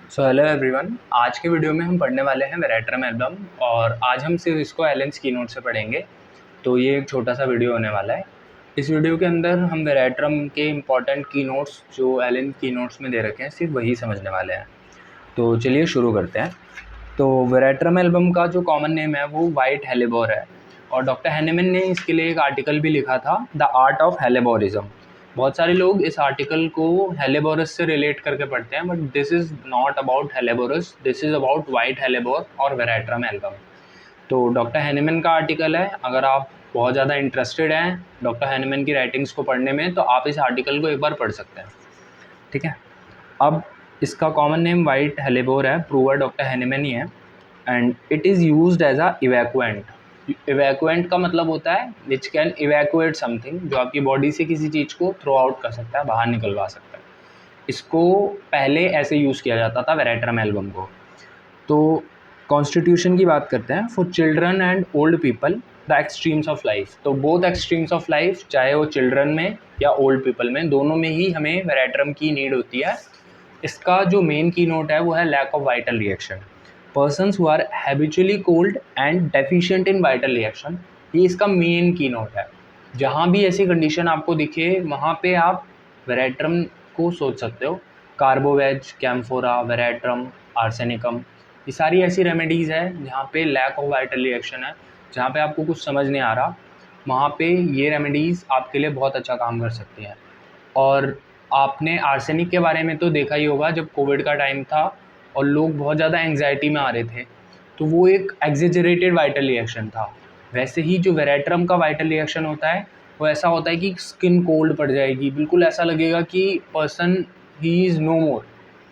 So hello everyone. आज के video में हम पढ़ने वाले हैं वेरेट्रम एल्बम और आज हम सिर्फ इसको एलेन्स कीनोट से पढ़ेंगे। तो ये एक छोटा सा वीडियो होने वाला है। इस वीडियो के अंदर हम वेरेट्रम के इम्पॉर्टेंट कीनोट्स जो एलेन कीनोट्स में दे रखे हैं सिर्फ वही समझने वाले हैं। तो चलिए शुरू करते हैं। तो वेरेट्रम एल्बम का जो कॉमन नेम है वो वाइट हेलेबोर है और डॉक्टर हैनेमन ने इसके लिए एक आर्टिकल भी लिखा था, द आर्ट ऑफ हेलेबोरिज्म। बहुत सारे लोग इस आर्टिकल को हेलेबोरस से रिलेट करके पढ़ते हैं, but this is not about helleborus, this is about white hellebore और वेरेट्रम एल्बम। तो डॉक्टर हैनेमन का आर्टिकल है। अगर आप बहुत ज़्यादा इंटरेस्टेड हैं डॉक्टर हैनेमन की राइटिंग्स को पढ़ने में तो आप इस आर्टिकल को एक बार पढ़ सकते हैं। ठीक है। अब इसका कॉमन नेम वाइट हेलेबोर है, प्रूवर डॉक्टर हैनेमन ही है and it is used as a evacuant. Evacuant का मतलब होता है विच कैन इवैक्यूएट समथिंग, जो आपकी बॉडी से किसी चीज़ को थ्रो आउट कर सकता है, बाहर निकलवा सकता है। इसको पहले ऐसे यूज़ किया जाता था वेरेट्रम एल्बम को। तो कॉन्स्टिट्यूशन की बात करते हैं। For children and old people the extremes of life, तो बोथ एक्सट्रीम्स ऑफ लाइफ, चाहे वो चिल्ड्रन में या ओल्ड पीपल में, दोनों में ही हमें वेरेट्रम की नीड होती है। इसका जो मेन की नोट है वो है lack of vital reaction. Persons who are habitually cold and deficient in vital reaction, ये इसका मेन की नोट है। जहाँ भी ऐसी कंडीशन आपको दिखे वहाँ पे आप वेरेट्रम को सोच सकते हो। कार्बोवेज, कैम्फोरा, वेरेट्रम, आर्सेनिकम, ये सारी ऐसी रेमेडीज़ है जहाँ पे लैक ऑफ वाइटल रिएक्शन है, जहाँ पे आपको कुछ समझ नहीं आ रहा, वहाँ पे ये रेमेडीज़ आपके लिए बहुत अच्छा काम कर सकती हैं। और आपने आर्सेनिक के बारे में तो देखा ही होगा, जब कोविड का टाइम था और लोग बहुत ज़्यादा एंग्जाइटी में आ रहे थे तो वो एक एग्जेजरेटेड वाइटल रिएक्शन था। वैसे ही जो वेरेट्रम का वाइटल रिएक्शन होता है वो ऐसा होता है कि स्किन कोल्ड पड़ जाएगी, बिल्कुल ऐसा लगेगा कि पर्सन ही इज़ नो मोर।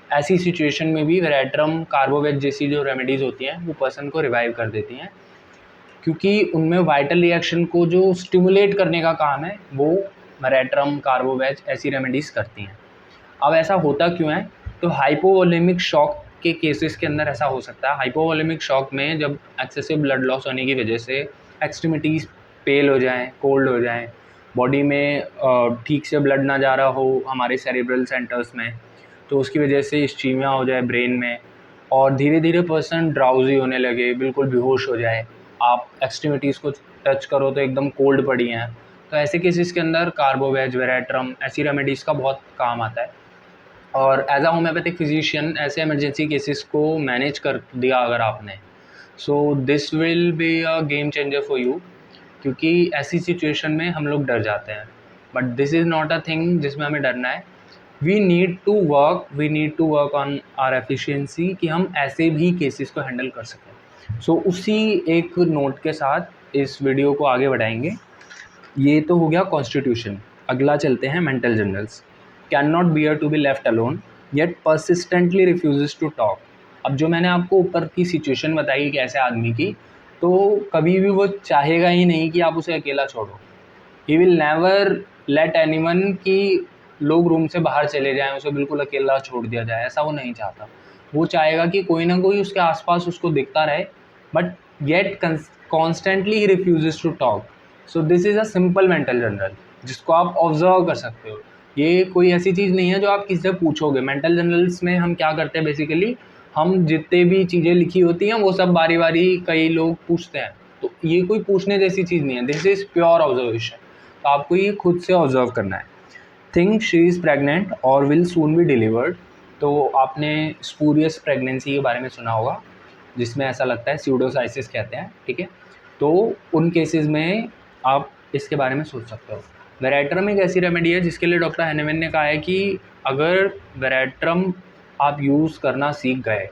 ऐसी सिचुएशन में भी वेरेट्रम, कार्बोवेज जैसी जो रेमेडीज़ होती हैं वो पर्सन को रिवाइव कर देती हैं, क्योंकि उनमें वाइटल रिएक्शन को जो स्टिमुलेट करने का काम है वो वेरेट्रम, कार्बोवेज ऐसी रेमेडीज़ करती हैं। अब ऐसा होता क्यों है? तो हाइपोवोलेमिक शॉक के केसेस के अंदर ऐसा हो सकता है। हाइपोवोलेमिक शॉक में जब एक्सेसिव ब्लड लॉस होने की वजह से एक्सट्रीमिटीज़ पेल हो जाएं, कोल्ड हो जाएं, बॉडी में ठीक से ब्लड ना जा रहा हो हमारे सेरेब्रल सेंटर्स में, तो उसकी वजह से इस्चीमिया हो जाए ब्रेन में और धीरे धीरे पर्सन ड्राउजी होने लगे, बिल्कुल बेहोश हो जाए। आप एक्सट्रीमिटीज़ को टच करो तो एकदम कोल्ड पड़ी हैं। तो ऐसे केसेस के अंदर कार्बोवेज, वेरेट्रम ऐसी रेमेडीज़ का बहुत काम आता है। और एज अ होम्योपैथिक फिजिशियन ऐसे इमरजेंसी केसेस को मैनेज कर दिया अगर आपने, so this will be a game changer for you, क्योंकि ऐसी सिचुएशन में हम लोग डर जाते हैं, but this is not a thing जिसमें हमें डरना है। We need to work on our efficiency कि हम ऐसे भी केसेस को हैंडल कर सकें। सो उसी एक नोट के साथ इस वीडियो को आगे बढ़ाएंगे। ये तो हो गया कॉन्स्टिट्यूशन। अगला चलते हैं mental generals. Can not bear to be left alone yet persistently refuses to talk. अब जो मैंने आपको ऊपर की सिचुएशन बताई कि ऐसे आदमी की, तो कभी भी वो चाहेगा ही नहीं कि आप उसे अकेला छोड़ो। He will never let anyone कि लोग रूम से बाहर चले जाएं, उसे बिल्कुल अकेला छोड़ दिया जाए, ऐसा वो नहीं चाहता। वो चाहेगा कि कोई ना कोई उसके आसपास उसको दिखता रहे, बट येट कॉन्स्टेंटली ही refuses to talk. So this is a simple mental general जिसको आप ऑब्जर्व कर सकते हो। ये कोई ऐसी चीज़ नहीं है जो आप किसी से पूछोगे। मेंटल जनरल्स में हम क्या करते हैं, बेसिकली हम जितने भी चीज़ें लिखी होती हैं वो सब बारी बारी कई लोग पूछते हैं। तो ये कोई पूछने जैसी चीज़ नहीं है, दिस इज़ प्योर ऑब्जर्वेशन। तो आपको ये खुद से ऑब्जर्व करना है। थिंक शी इज़ प्रेग्नेंट और विल सून बी डिलीवर्ड। तो आपने स्पूरियस प्रेगनेंसी के बारे में सुना होगा, जिसमें ऐसा लगता है, स्यूडोसाइसिस कहते हैं, ठीक है। तो उन केसेस में आप इसके बारे में सोच सकते हो। वेरेट्रम एक ऐसी रेमेडी है जिसके लिए डॉक्टर हैनेमन ने कहा है कि अगर वेरेट्रम आप यूज़ करना सीख गए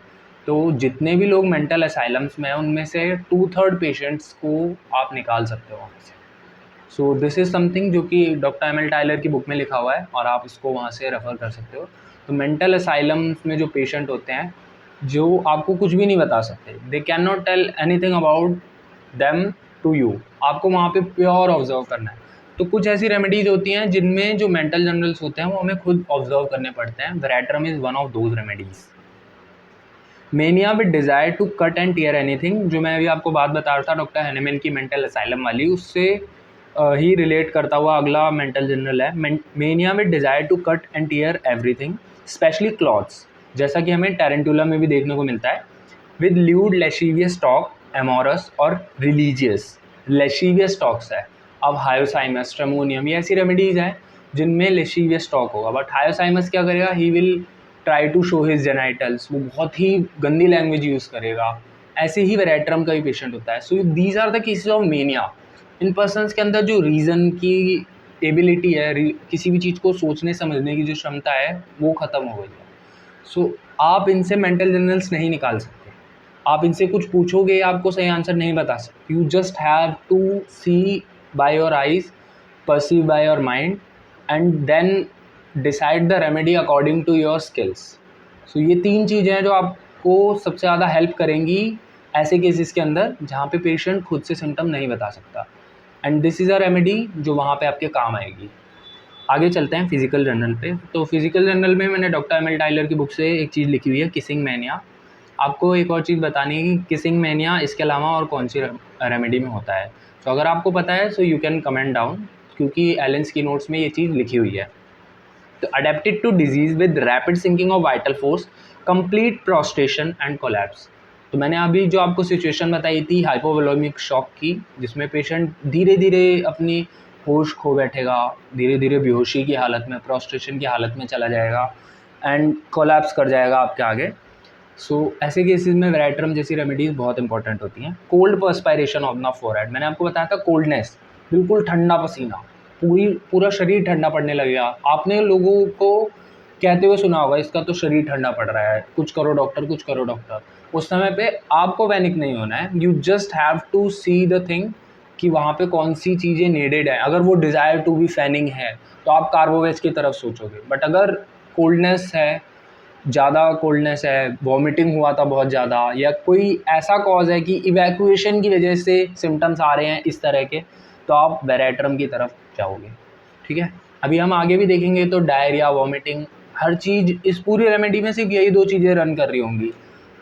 तो जितने भी लोग मेंटल असाइलम्स में हैं उनमें से 2/3 पेशेंट्स को आप निकाल सकते हो वहाँ से। सो दिस इज़ समथिंग जो कि डॉक्टर एम एल टाइलर की बुक में लिखा हुआ है और आप इसको वहाँ से रेफ़र कर सकते हो। तो मेंटल असाइलम्स में जो पेशेंट होते हैं जो आपको कुछ भी नहीं बता सकते, they can not tell anything about them to you, आपको वहाँ पे प्योर ऑब्जर्व करना है। तो कुछ ऐसी रेमेडीज़ होती हैं जिनमें जो मेंटल जनरल्स होते हैं वो हमें खुद ऑब्जर्व करने पड़ते हैं। Veratrum is one of those remedies. Mania with desire to cut and tear anything, जो मैं अभी आपको बात बता रहा था डॉक्टर हैनेमन की मेंटल असाइलम वाली, उससे ही रिलेट करता हुआ अगला मेंटल जनरल है। Mania with desire to cut and tear everything, specially clothes. जैसा कि हमें टैरेंटुला में भी देखने को मिलता है, with lewd, lascivious talk, amorous और रिलीजियस। लेशिवियस टॉक्स है। अब हायोसाइमस, स्ट्रेमोनियम, ये ऐसी रेमेडीज़ हैं जिनमें लेशिवियस टॉक होगा। बट हायोसाइमस क्या करेगा, he will try to show his genitals, वो बहुत ही गंदी लैंग्वेज यूज़ करेगा। ऐसे ही वेरेट्रम का भी पेशेंट होता है। So these are the cases of mania. इन पर्सनस के अंदर जो रीज़न की एबिलिटी है, किसी भी चीज़ को सोचने समझने की जो क्षमता है, वो ख़त्म हो गई है। सो आप इनसे मेंटल जनरल्स नहीं निकाल सकते। आप इनसे कुछ पूछोगे, आपको सही आंसर नहीं बता सकते। You just have to see by your eyes, perceive by your mind, and then decide the remedy according to your skills. So ये 3 चीज़ें हैं जो आपको सबसे ज़्यादा हेल्प करेंगी ऐसे केसेस के अंदर जहाँ पे पेशेंट खुद से सिम्टम नहीं बता सकता, and this is a remedy जो वहाँ पे आपके काम आएगी। आगे चलते हैं फिजिकल जर्नल पे। तो फिजिकल जर्नल में मैंने डॉक्टर एम एल टाइलर की बुक से एक चीज़ लिखी हुई है, किसिंग मैनिया। आपको एक और चीज़ बतानी है कि किसिंग मैनिया इसके अलावा और कौन सी रेमेडी में होता है। तो अगर आपको पता है so you can comment down, क्योंकि एलेंस की नोट्स में ये चीज़ लिखी हुई है। तो adapted to disease with rapid sinking of vital force, complete prostration and collapse. तो मैंने अभी जो आपको सिचुएशन बताई थी हाइपोवोलेमिक शॉक की, जिसमें पेशेंट धीरे धीरे अपनी होश खो बैठेगा, धीरे धीरे बेहोशी की हालत में, प्रोस्ट्रेशन की हालत में चला जाएगा एंड कोलैप्स कर जाएगा आपके आगे। सो ऐसे केसेस में वेरेट्रम जैसी रेमेडीज़ बहुत इंपॉर्टेंट होती हैं। कोल्ड पर्सपायरेशन ऑफ द फोरहेड, मैंने आपको बताया था कोल्डनेस, बिल्कुल ठंडा पसीना, पूरा शरीर ठंडा पड़ने लगेगा। आपने लोगों को कहते हुए सुना होगा, इसका तो शरीर ठंडा पड़ रहा है, कुछ करो डॉक्टर, कुछ करो डॉक्टर। उस समय पे आपको पैनिक नहीं होना है। You just have to see the thing कि वहाँ पे कौन सी चीज़ें नीडेड है। अगर वो डिज़ायर टू बी फैनिंग है तो आप कार्बोवेज की तरफ सोचोगे। बट अगर कोल्डनेस है, ज़्यादा कोल्डनेस है, वॉमिटिंग हुआ था बहुत ज़्यादा, या कोई ऐसा कॉज है कि इवैक्यूएशन की वजह से सिम्टम्स आ रहे हैं इस तरह के, तो आप वेरेट्रम की तरफ जाओगे। ठीक है, अभी हम आगे भी देखेंगे। तो डायरिया, वॉमिटिंग, हर चीज़ इस पूरी रेमेडी में सिर्फ यही 2 चीज़ें रन कर रही होंगी।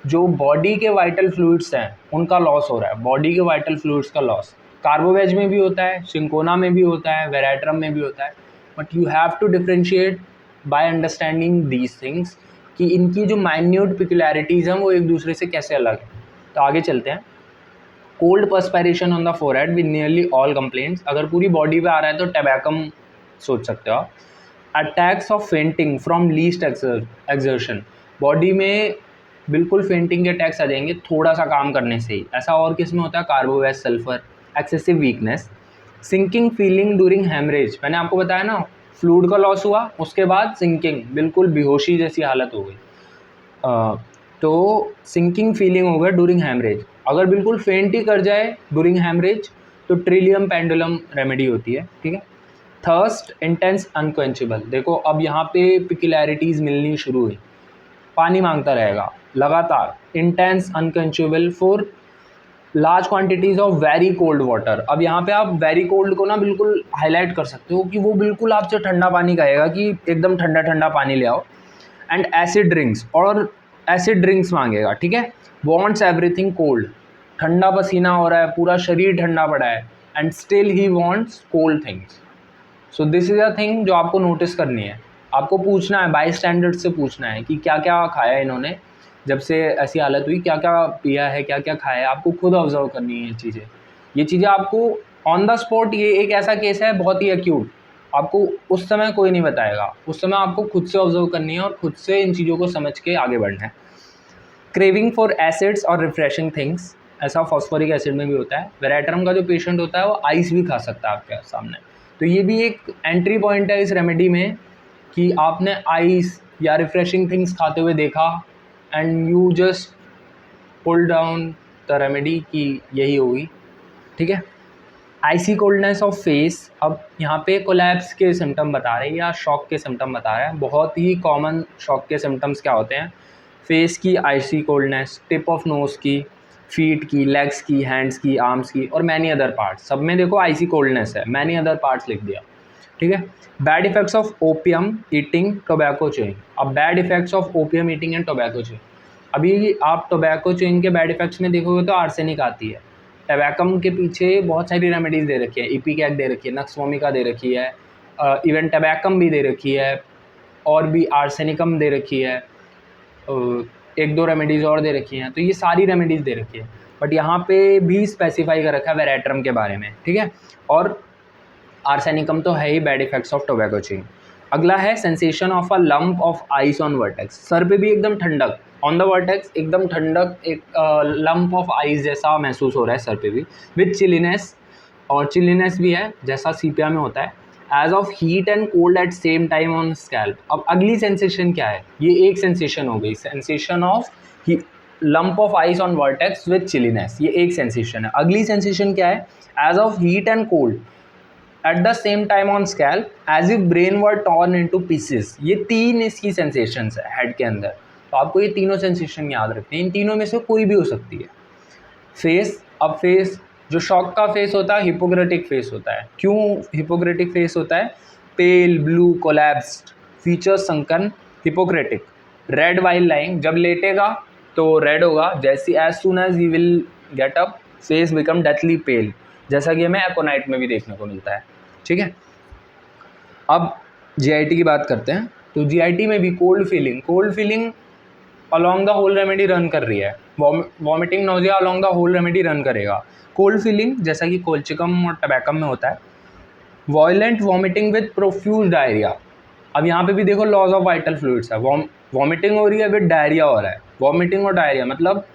जो बॉडी के वाइटल फ्लूइड्स हैं उनका लॉस हो रहा है, बॉडी के वाइटल फ्लूइड्स का लॉस कार्बोवेज में भी होता है, सिंकोना में भी होता है, वेरेट्रम में भी होता है। But you have to differentiate by understanding these things कि इनकी जो माइन्यूट पिक्युलैरिटीज़ हैं वो एक दूसरे से कैसे अलग है। तो आगे चलते हैं। Cold perspiration on the forehead with nearly all complaints, अगर पूरी बॉडी पे आ रहा है तो टैबैकम सोच सकते हो आप। Attacks of fainting from least exertion, body में बिल्कुल फेंटिंग के अटैक्स आ जाएंगे थोड़ा सा काम करने से ही। ऐसा और किस में होता है, carbo veg, sulphur. Excessive weakness, sinking feeling during haemorrhage, मैंने आपको बताया ना, फ्लूइड का लॉस हुआ उसके बाद सिंकिंग, बिल्कुल बेहोशी जैसी हालत हो गई। तो सिंकिंग फीलिंग हो गया ड्यूरिंग हेमरेज। अगर बिल्कुल फेंट ही कर जाए ड्यूरिंग हेमरेज तो ट्रिलियम पेंडुलम रेमेडी होती है। ठीक है। थर्स्ट, इंटेंस अनक्वेंचेबल, देखो अब यहाँ पे पिक्युलैरिटीज़ मिलनी शुरू हुई। पानी मांगता रहेगा लगातार, intense unquenchable for large quantities of very cold water. अब यहाँ पे आप वेरी कोल्ड को ना बिल्कुल हाईलाइट कर सकते हो कि वो बिल्कुल आपसे ठंडा पानी कहेगा कि एकदम ठंडा ठंडा पानी ले आओ। एंड एसिड ड्रिंक्स, और एसिड ड्रिंक्स मांगेगा। ठीक है। वॉन्ट्स एवरीथिंग कोल्ड, ठंडा पसीना हो रहा है, पूरा शरीर ठंडा पड़ा है, and still he wants cold things. So this is a thing जो आपको नोटिस करनी है। आपको पूछना है, बाई स्टैंडर्ड से पूछना है कि क्या क्या खाया इन्होंने जब से ऐसी हालत हुई, क्या क्या पिया है, क्या क्या खाया है। आपको खुद ऑब्जर्व करनी है ये चीज़ें आपको ऑन द स्पॉट। ये एक ऐसा केस है बहुत ही एक्यूट, आपको उस समय कोई नहीं बताएगा, उस समय आपको खुद से ऑब्जर्व करनी है और खुद से इन चीज़ों को समझ के आगे बढ़ना है। क्रेविंग फॉर एसिड्स और रिफ्रेशिंग थिंग्स, ऐसा फॉस्फोरिक एसिड में भी होता है। वेरेट्रम का जो पेशेंट होता है वो आइस भी खा सकता है आपके सामने। तो ये भी एक एंट्री पॉइंट है इस रेमेडी में कि आपने आइस या रिफ्रेशिंग थिंग्स खाते हुए देखा and you just pull down the remedy कि यही होगी। ठीक है। आइसी कोल्डनेस ऑफ फेस, अब यहाँ पे कोलैप्स के सिम्टम बता रहे हैं या शॉक के सिम्टम बता रहे हैं। बहुत ही कॉमन शॉक के सिम्टम्स क्या होते हैं, फेस की icy coldness, tip of nose की, फीट की, लेग्स की, हैंड्स की, आर्म्स की, और मैनी अदर पार्ट्स। सब में देखो आइसी कोल्डनेस है, मैनी अदर पार्ट्स लिख दिया। ठीक है। Bad effects of opium eating, tobacco chewing, अब bad effects of opium eating and tobacco chewing. अभी आप टोबैको च्यूइंग के बैड इफेक्ट्स में देखोगे तो आर्सेनिक आती है। टबैकम के पीछे बहुत सारी रेमेडीज़ दे रखी है, इपीकैक दे रखी है, नक्स वोमिका दे रखी है, इवन टबैकम भी दे रखी है, और भी आर्सेनिकम दे रखी है। एक दो रेमेडीज़ और दे रखी हैं, तो ये सारी रेमेडीज़ दे रखी है, बट यहाँ पे भी स्पेसिफाई कर रखा है वेरेट्रम के बारे में, ठीक है। और आर्सेनिकम तो है ही bad effects of tobacco chain. अगला है sensation of a lump of ice on vertex, सर पे भी एकदम ठंडक, ऑन द वर्टेक्स एकदम ठंडक, एक लंप ऑफ आइस जैसा महसूस हो रहा है सर पे भी, विथ चिलीनेस, और चिलीनेस भी है जैसा सीपिया में होता है, as of heat and cold at same time on scalp. अब अगली सेंसेशन क्या है, ये एक सेंसेशन हो गई, sensation of lump of ice on vertex with chilliness, ये एक सेंसेशन है। अगली सेंसेशन क्या है, as of heat and cold at the same time on scalp as if brain were torn into pieces. ये तीन इसकी सेंसेशंस है हेड के अंदर, तो आपको ये तीनों सेंसेशन याद रखते हैं, इन तीनों में से कोई भी हो सकती है। फेस, अब फेस जो शॉक का फेस होता है हिपोक्रेटिक फेस होता है। क्यों हिपोक्रेटिक फेस होता है, pale, blue, collapsed, features sunken, hippocratic, red while lying, जब लेटेगा तो रेड होगा, जैसी as soon as he will get up face become deathly pale, जैसा कि हमें एकोनाइट में भी देखने को मिलता है, ठीक है। अब जीआईटी की बात करते हैं, तो जीआईटी में भी cold feeling along the whole remedy run कर रही है, vomiting, nausea along the whole remedy run करेगा। कोल्ड फीलिंग जैसा कि कोल्चिकम और टबैकम में होता है। Violent vomiting with profuse diarrhoea, अब यहाँ पे भी देखो लॉस ऑफ वाइटल फ्लूइड्स है, वॉमिटिंग हो रही है विद डायरिया हो रहा है। वॉमिटिंग और डायरिया मतलब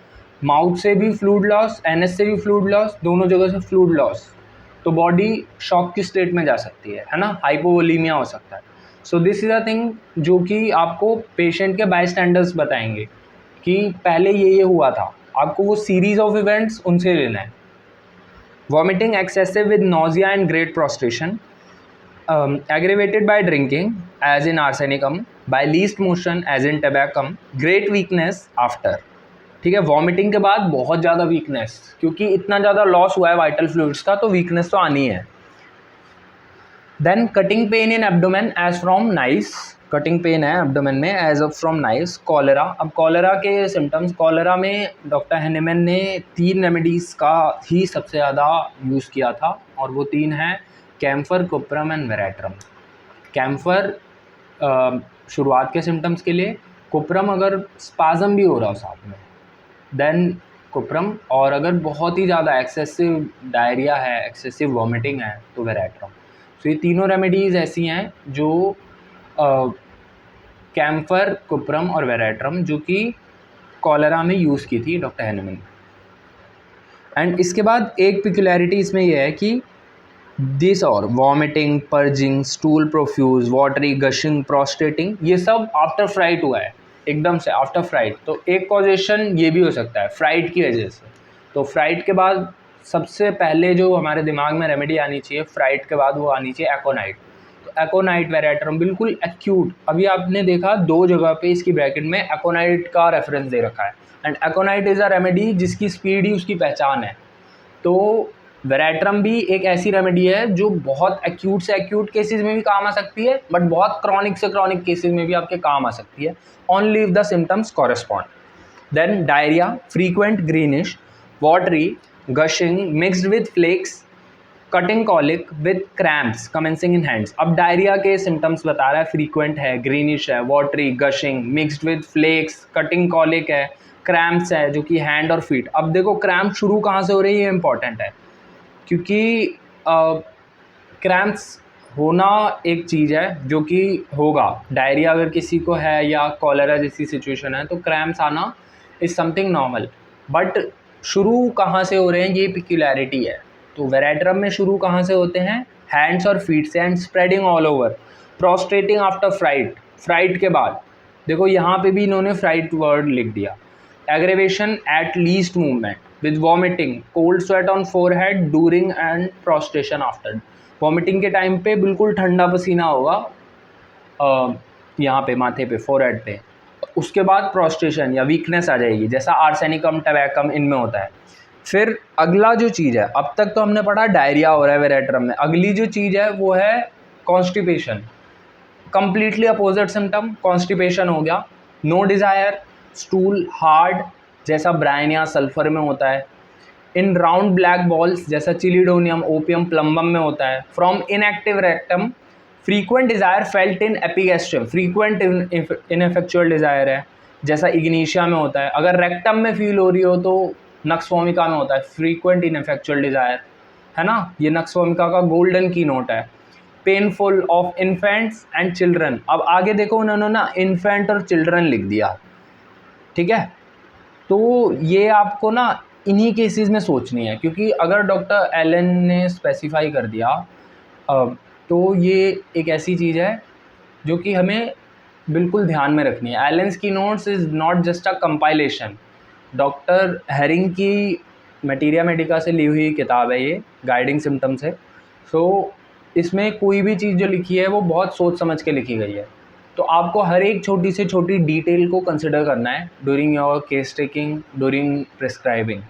माउथ से भी फ्लूइड लॉस, एनएस से भी फ्लूइड लॉस, दोनों जगह से फ्लूइड लॉस, तो बॉडी शॉक की स्टेट में जा सकती है ना, हाइपोवोलीमिया हो सकता है। सो दिस इज़ अ थिंग जो कि आपको पेशेंट के बाय स्टैंडर्ड्स बताएंगे कि पहले ये हुआ था, आपको वो सीरीज ऑफ इवेंट्स उनसे लेना है। Vomiting excessive with nausea and great prostration, aggravated by drinking as in arsenicum, by least motion as in tobacco, great weakness after, ठीक है। वॉमिटिंग के बाद बहुत ज़्यादा वीकनेस, क्योंकि इतना ज़्यादा लॉस हुआ है वाइटल फ्लूइड्स का, तो वीकनेस तो आनी है। Then cutting pain in abdomen as from knives, cutting pain है एब्डोमेन में as of from knives. Cholera, अब कॉलेरा के सिम्टम्स, कॉलेरा में डॉक्टर हैनेमैन ने 3 रेमेडीज़ का ही सबसे ज़्यादा यूज़ किया था, और वो 3 हैं कैम्फर, कुप्रम एंड वेरेट्रम। कैम्फर शुरुआत के सिम्टम्स के लिए, कुप्रम अगर स्पाज़म भी हो रहा हो साथ में, देन कुप्रम, और अगर बहुत ही ज़्यादा एक्सेसिव डायरिया है, एक्सेसिव वॉमिटिंग है, तो वेरेट्रम। तो ये तीनों रेमेडीज़ ऐसी हैं जो कैम्फर, कुप्रम और वेरेट्रम, जो कि कॉलेरा में यूज़ की थी डॉक्टर हैनेमैन ने। एंड इसके बाद एक पिक्युलैरिटी इसमें यह है कि दिस और vomiting, purging, stool profuse, watery, gushing, prostrating, ये सब आफ्टर फ्राइट हुआ है, एकदम से आफ्टर फ्राइट। तो एक कॉजेशन ये भी हो सकता है फ्राइट की वजह से। तो फ्राइट के बाद सबसे पहले जो हमारे दिमाग में रेमेडी आनी चाहिए फ्राइट के बाद, वो आनी चाहिए एकोनाइट। तो एकोनाइट, वेरेट्रम बिल्कुल एक्यूट, अभी आपने देखा 2 जगह पे इसकी ब्रैकेट में एकोनाइट का रेफरेंस दे रखा है, एंड एकोनाइट इज़ अ रेमेडी जिसकी स्पीड ही उसकी पहचान है। तो वेरेट्रम भी एक ऐसी रेमेडी है जो बहुत एक्यूट से एक्यूट केसेस में भी काम आ सकती है, बट बहुत क्रॉनिक से क्रॉनिक केसेस में भी आपके काम आ सकती है, only if the symptoms correspond. Then diarrhoea, frequent greenish, watery, gushing mixed with flakes, cutting colic with cramps commencing in hands. अब डायरिया के सिम्टम्स बता रहा है, फ्रीक्वेंट है, ग्रीनिश है, watery, gushing mixed with flakes, cutting colic है, cramps है जो कि हैंड और फीट। अब देखो क्रैम्प शुरू कहाँ से हो रही है, ये इंपॉर्टेंट है, क्योंकि क्रैम्प्स होना एक चीज़ है जो कि होगा, डायरिया अगर किसी को है या कॉलेरा जैसी सिचुएशन है तो क्रैम्प्स आना इज़ समथिंग नॉर्मल, बट शुरू कहाँ से हो रहे हैं ये पिक्युलैरिटी है। तो वेरेट्रम में शुरू कहाँ से होते हैं, हैंड्स और फीट से, and spreading all over, prostrating after fright, fright के बाद। देखो यहाँ पे भी इन्होंने फ्राइट वर्ड लिख दिया। Aggravation at least movement with vomiting, cold sweat on forehead during and prostration after. Vomiting के टाइम पे बिल्कुल ठंडा पसीना होगा यहाँ पे माथे पे, फोरहेड पे, उसके बाद प्रोस्ट्रेशन या वीकनेस आ जाएगी, जैसा आर्सेनिकम, टबैकम इनमें होता है। फिर अगला जो चीज़ है, अब तक तो हमने पढ़ा डायरिया हो रहा है वेरेट्रम में, अगली जो चीज़ है वो है constipation. Completely opposite symptom, constipation हो गया, नो डिज़ायर, स्टूल हार्ड जैसा ब्रायन या सल्फर में होता है, इन राउंड ब्लैक बॉल्स जैसा चिलीडोनियम, ओपियम, प्लम्बम में होता है, from inactive rectum, frequent desire felt in epigastrium, frequent ineffectual desire है, जैसा इग्निशिया में होता है। अगर रेक्टम में फील हो रही हो तो नक्स वोमिका में होता है फ्रीक्वेंट इनफेक्चुअल डिज़ायर, है ना, ये नक्स वोमिका का गोल्डन की नोट है। Painful of infants and children, अब आगे देखो उन्होंने ना इन्फेंट और चिल्ड्रन लिख दिया, ठीक है। तो ये आपको ना इन्हीं केसेस में सोचनी है, क्योंकि अगर डॉक्टर एलन ने स्पेसिफाई कर दिया तो ये एक ऐसी चीज़ है जो कि हमें बिल्कुल ध्यान में रखनी है। एलेंस की notes is not just a compilation, doctor herring की मटीरिया मेडिका से ली हुई किताब है ये, गाइडिंग सिम्टम्स है। सो इसमें कोई भी चीज़ जो लिखी है वो बहुत सोच समझ के लिखी गई है। तो आपको हर एक छोटी से छोटी डिटेल को कंसिडर करना है during your case taking, during prescribing.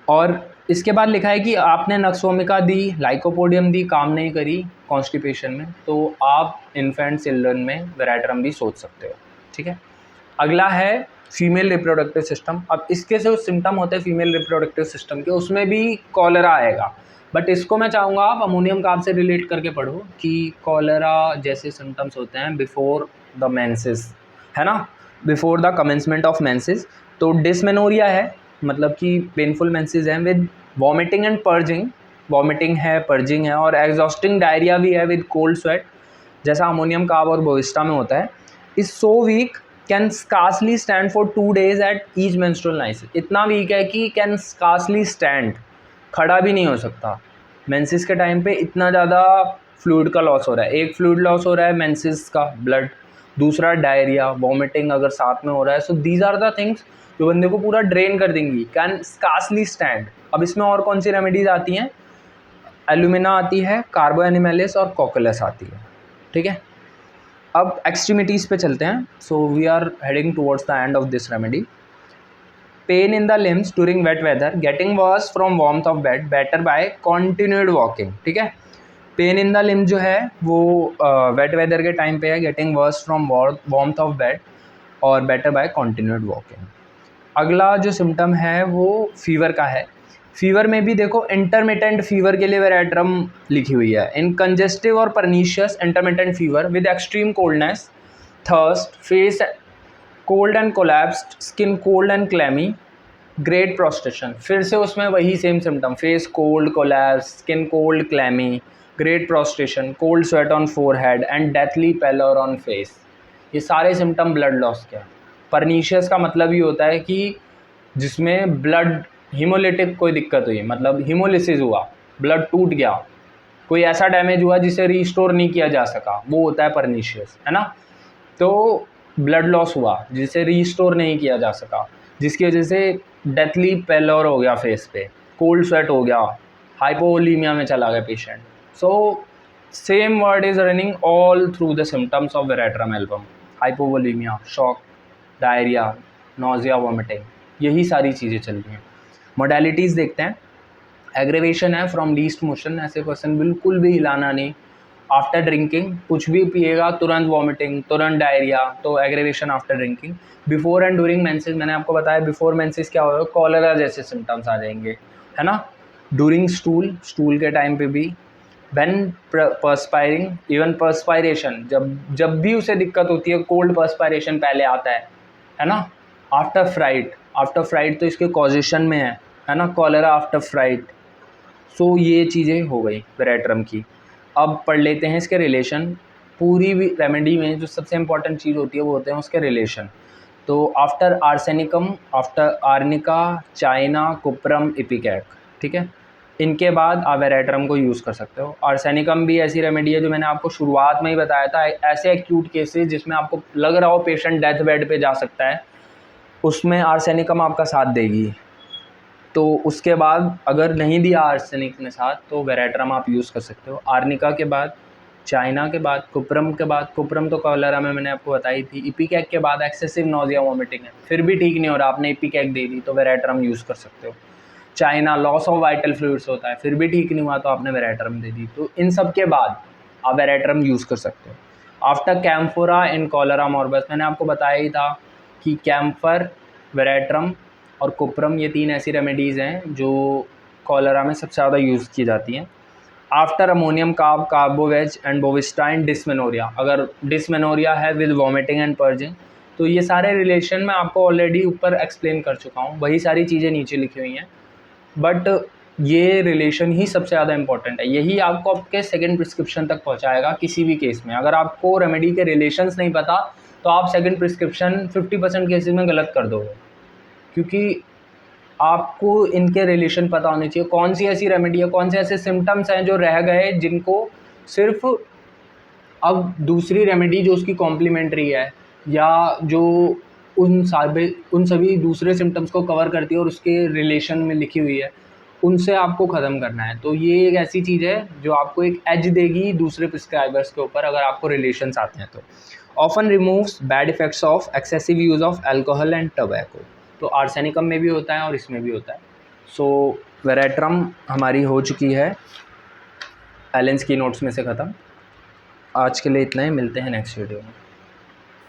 और इसके बाद लिखा है कि आपने नक्स वोमिका दी, लाइकोपोडियम दी, काम नहीं करी कॉन्स्टिपेशन में, तो आप इन्फेंट चिल्ड्रन में वेराट्रम भी सोच सकते हो, ठीक है। अगला है फीमेल रिप्रोडक्टिव सिस्टम। अब इसके जो सिम्टम होते हैं फीमेल रिप्रोडक्टिव सिस्टम के, उसमें भी कॉलरा आएगा, बट इसको मैं चाहूँगा आप अमोनियम कार्ब से रिलेट करके पढ़ो कि कॉलरा जैसे सिम्टम्स होते हैं बिफोर द मेंसेस, है ना, before the commencement of menses. तो डिसमेनोरिया है, मतलब कि पेनफुल मेंसेस हैं with vomiting and purging, vomiting है, पर्जिंग है, और एग्जॉस्टिंग डायरिया भी है विद कोल्ड स्वेट, जैसा अमोनियम कार्ब और बोविस्टा में होता है। Is so weak can scarcely stand for 2 days at each menstrual nice, इतना वीक है कि कैन स्कार्सली स्टैंड, खड़ा भी नहीं हो सकता। मेंसेस के टाइम पे इतना ज़्यादा फ्लूइड का लॉस हो रहा है, एक फ्लूइड लॉस हो रहा है मेंसेस का, ब्लड, दूसरा डायरिया, वॉमिटिंग अगर साथ में हो रहा है। So these are the things जो बंदे को पूरा ड्रेन कर देंगी। Can scarcely stand. अब इसमें और कौन सी रेमेडीज़ आती हैं, एल्यूमिना आती है, कार्बो एनिमेलिस और कोकुलस आती है, ठीक है। अब एक्सट्रीमिटीज़ पे चलते हैं। So we are heading towards the end of this remedy. Pain in the limbs during wet weather, getting worse from warmth of bed, better by continued walking, ठीक है। पेन इन द लिम्स जो है वो wait weather के time पे है, getting worse from warmth of bed और better by continued walking. अगला जो सिम्टम है वो फीवर का है। फीवर में भी देखो इंटरमिटेंट फीवर के लिए वेराट्रम लिखी हुई है। इन कंजेस्टिव और pernicious intermittent fever with extreme coldness, thirst, face cold and collapsed, skin cold and clammy, great prostration, फिर से उसमें वही same symptom, face cold, collapse, skin cold, clammy, great prostration, cold sweat on forehead and deathly pallor on face. ये सारे symptom blood loss के हैं। Pernicious का मतलब ये होता है कि जिसमें ब्लड हीमोलिटिक कोई दिक्कत हुई, मतलब हीमोलिसिस हुआ, ब्लड टूट गया, कोई ऐसा डैमेज हुआ जिसे रीस्टोर नहीं किया जा सका, वो होता है परनीशियस, है ना। तो ब्लड लॉस हुआ जिसे रीस्टोर नहीं किया जा सका, जिसकी वजह से डेथली पेलोर हो गया फेस पे, कोल्ड स्वेट हो गया, हाइपोवोलीमिया में चला गया patient. So same word is running all through the symptoms of veratrum album, hypovolaemia, shock, diarrhoea, nausea, vomiting, यही सारी चीज़ें चल रही हैं। मोडेलिटीज़ देखते हैं। एग्रेवेशन है फ्रॉम लीस्ट मोशन, ऐसे पर्सन बिल्कुल भी हिलाना नहीं। आफ्टर ड्रिंकिंग, कुछ भी पिएगा तुरंत वॉमिटिंग, तुरंत डायरिया, तो aggravation after drinking. Before and during menses, मैंने आपको बताया बिफोर मेंसेस क्या होगा, कॉलरा जैसे सिम्टम्स आ जाएंगे, है ना। ड्यूरिंग स्टूल, स्टूल के टाइम पे भी। व्हेन पर्सपायरिंग, इवन पर्सपायरेशन, जब भी उसे दिक्कत होती है, कोल्ड पर्सपायरेशन पहले आता है ना। आफ्टर फ्राइट, आफ्टर फ्राइट तो इसके कॉजेशन में है ना, कॉलरा आफ्टर फ्राइट। सो ये चीज़ें हो गई वेराट्रम की। अब पढ़ लेते हैं इसके रिलेशन। पूरी भी रेमेडी में जो सबसे इम्पॉर्टेंट चीज़ होती है वो होते हैं उसके रिलेशन। तो after arsenicum, after arnica, china, cuprum, ipecac, ठीक है, इनके बाद आप वेराट्रम को यूज़ कर सकते हो। आर्सेनिकम भी ऐसी रेमेडी है जो मैंने आपको शुरुआत में ही बताया था, ऐसे एक्यूट केसेस जिसमें आपको लग रहा हो पेशेंट डेथ बेड पे जा सकता है, उसमें आर्सेनिकम आपका साथ देगी। तो उसके बाद अगर नहीं दिया आर्सेनिक ने साथ तो वेराट्रम आप यूज़ कर सकते हो। आर्निका के बाद, चाइना के बाद, कुप्रम के बाद, कुप्रम तो कॉलरा में मैंने आपको बताई थी। इपिकैक के बाद एक्सेसिव नोजिया वॉमिटिंग है, फिर भी ठीक नहीं हो रहा, आपने इपिकैक दे दी तो वेराट्रम यूज़ कर सकते हो। China, loss of vital fluids होता है, फिर भी ठीक नहीं हुआ तो आपने वेराट्रम दे दी, तो इन सब के बाद आप वेराट्रम यूज़ कर सकते हो। आफ्टर कैम्फोरा इन कॉलरा मोर्बस, मैंने आपको बताया ही था कि कैम्फर, वेराट्रम और कुप्रम, ये 3 ऐसी रेमेडीज़ हैं जो कॉलरा में सबसे ज़्यादा यूज़ की जाती हैं। After ammonium carb, carbo veg and bovista in dysmenorrhoea, अगर डिस्मेनोरिया है विद वॉमिटिंग एंड पर्जिंग, तो ये सारे रिलेशन मैं आपको ऑलरेडी ऊपर एक्सप्लेन कर चुका हूँ, वही सारी चीज़ें नीचे लिखी हुई हैं। बट ये रिलेशन ही सबसे ज़्यादा इंपॉर्टेंट है, यही आपको आपके सेकंड प्रिस्क्रिप्शन तक पहुंचाएगा किसी भी केस में। अगर आपको रेमेडी के रिलेशंस नहीं पता तो आप सेकंड प्रिस्क्रिप्शन 50% केसेस में गलत कर दोगे, क्योंकि आपको इनके रिलेशन पता होने चाहिए। कौन सी ऐसी रेमेडी है, कौन से ऐसे सिम्टम्स हैं जो रह गए, जिनको सिर्फ अब दूसरी रेमेडी जो उसकी कॉम्प्लीमेंट्री है या जो उन सभी दूसरे सिम्टम्स को कवर करती है और उसके रिलेशन में लिखी हुई है, उनसे आपको ख़त्म करना है। तो ये एक ऐसी चीज़ है जो आपको एक एज देगी दूसरे प्रिस्क्राइबर्स के ऊपर, अगर आपको रिलेशंस आते हैं तो। Often removes bad effects of excessive use of alcohol and tobacco. तो आर्सेनिकम में भी होता है और इसमें भी होता है। सो वेरेट्रम हमारी हो चुकी है एलेन्स की नोट्स में से ख़त्म। आज के लिए इतना ही, मिलते हैं नेक्स्ट वीडियो में।